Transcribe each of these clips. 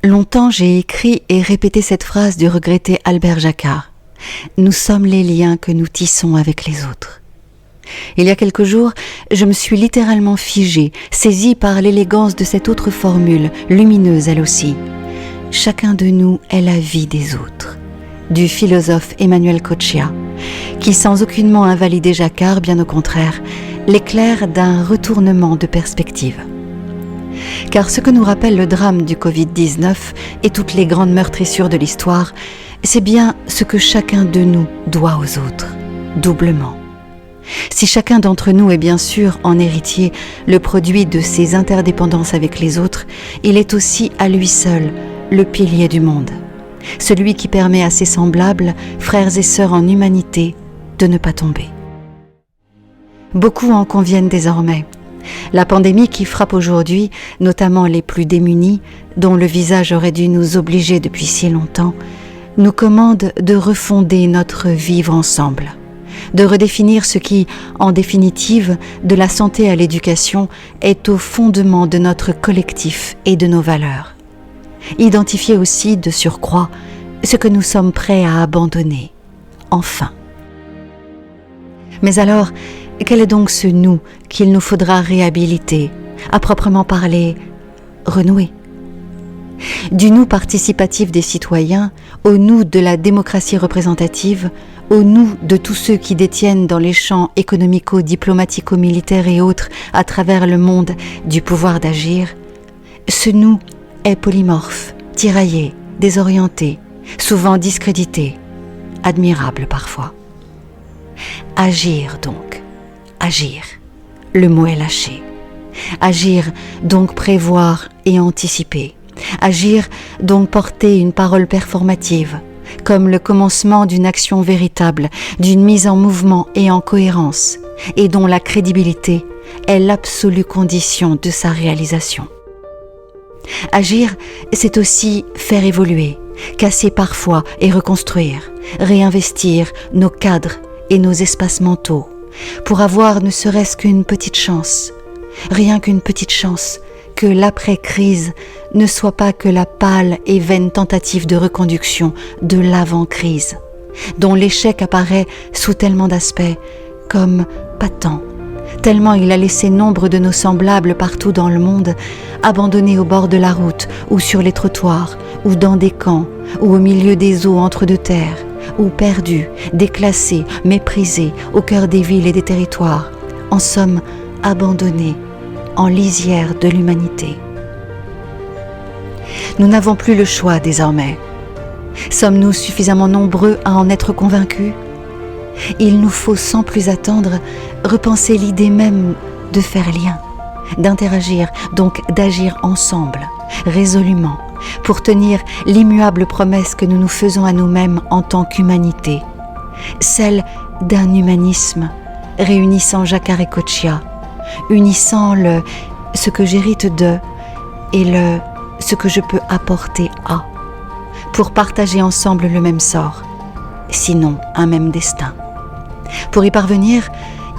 Longtemps, j'ai écrit et répété cette phrase du regretté Albert Jacquard. Nous sommes les liens que nous tissons avec les autres. Il y a quelques jours, je me suis littéralement figée, saisie par l'élégance de cette autre formule, lumineuse elle aussi. Chacun de nous est la vie des autres, du philosophe Emmanuel Coccia, qui sans aucunement invalider Jacquard, bien au contraire, l'éclaire d'un retournement de perspective. Car ce que nous rappelle le drame du Covid-19 et toutes les grandes meurtrissures de l'histoire, c'est bien ce que chacun de nous doit aux autres, doublement. Si chacun d'entre nous est bien sûr en héritier le produit de ses interdépendances avec les autres, il est aussi à lui seul le pilier du monde, celui qui permet à ses semblables, frères et sœurs en humanité, de ne pas tomber. Beaucoup en conviennent désormais. La pandémie qui frappe aujourd'hui, notamment les plus démunis, dont le visage aurait dû nous obliger depuis si longtemps, nous commande de refonder notre vivre ensemble, de redéfinir ce qui, en définitive, de la santé à l'éducation, est au fondement de notre collectif et de nos valeurs. Identifier aussi, de surcroît, ce que nous sommes prêts à abandonner, enfin. Mais alors, quel est donc ce nous qu'il nous faudra réhabiliter, à proprement parler, renouer ? Du nous participatif des citoyens, au nous de la démocratie représentative, au nous de tous ceux qui détiennent dans les champs économico-diplomatico-militaires et autres à travers le monde du pouvoir d'agir, ce nous est polymorphe, tiraillé, désorienté, souvent discrédité, admirable parfois. Agir donc, agir, le mot est lâché. Agir donc prévoir et anticiper. Agir donc porter une parole performative, comme le commencement d'une action véritable, d'une mise en mouvement et en cohérence, et dont la crédibilité est l'absolue condition de sa réalisation. Agir, c'est aussi faire évoluer, casser parfois et reconstruire, réinvestir nos cadres et nos espaces mentaux, pour avoir ne serait-ce qu'une petite chance, rien qu'une petite chance, que l'après-crise ne soit pas que la pâle et vaine tentative de reconduction de l'avant-crise, dont l'échec apparaît sous tellement d'aspects, comme patent, tellement il a laissé nombre de nos semblables partout dans le monde, abandonnés au bord de la route, ou sur les trottoirs, ou dans des camps, ou au milieu des eaux entre deux terres, ou perdus, déclassés, méprisés, au cœur des villes et des territoires, en somme, abandonnés, en lisière de l'humanité. Nous n'avons plus le choix désormais. Sommes-nous suffisamment nombreux à en être convaincus ? Il nous faut sans plus attendre repenser l'idée même de faire lien, d'interagir, donc d'agir ensemble, résolument, pour tenir l'immuable promesse que nous nous faisons à nous-mêmes en tant qu'humanité, celle d'un humanisme réunissant Jacquard et Coccia, unissant le « ce que j'hérite de » et le « ce que je peux apporter à », pour partager ensemble le même sort, sinon un même destin. Pour y parvenir,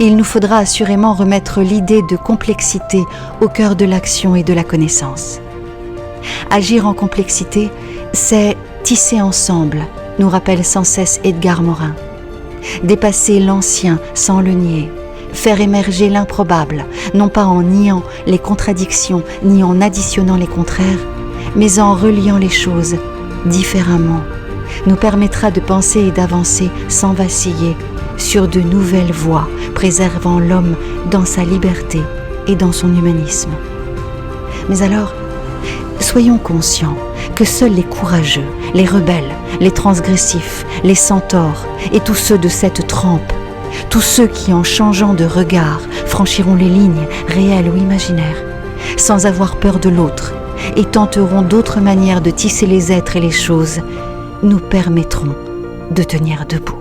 il nous faudra assurément remettre l'idée de complexité au cœur de l'action et de la connaissance. Agir en complexité, c'est tisser ensemble, nous rappelle sans cesse Edgar Morin. Dépasser l'ancien sans le nier, faire émerger l'improbable, non pas en niant les contradictions ni en additionnant les contraires, mais en reliant les choses différemment, nous permettra de penser et d'avancer sans vaciller sur de nouvelles voies, préservant l'homme dans sa liberté et dans son humanisme. Mais alors, soyons conscients que seuls les courageux, les rebelles, les transgressifs, les centaures et tous ceux de cette trempe, tous ceux qui, en changeant de regard, franchiront les lignes, réelles ou imaginaires, sans avoir peur de l'autre, et tenteront d'autres manières de tisser les êtres et les choses, nous permettront de tenir debout.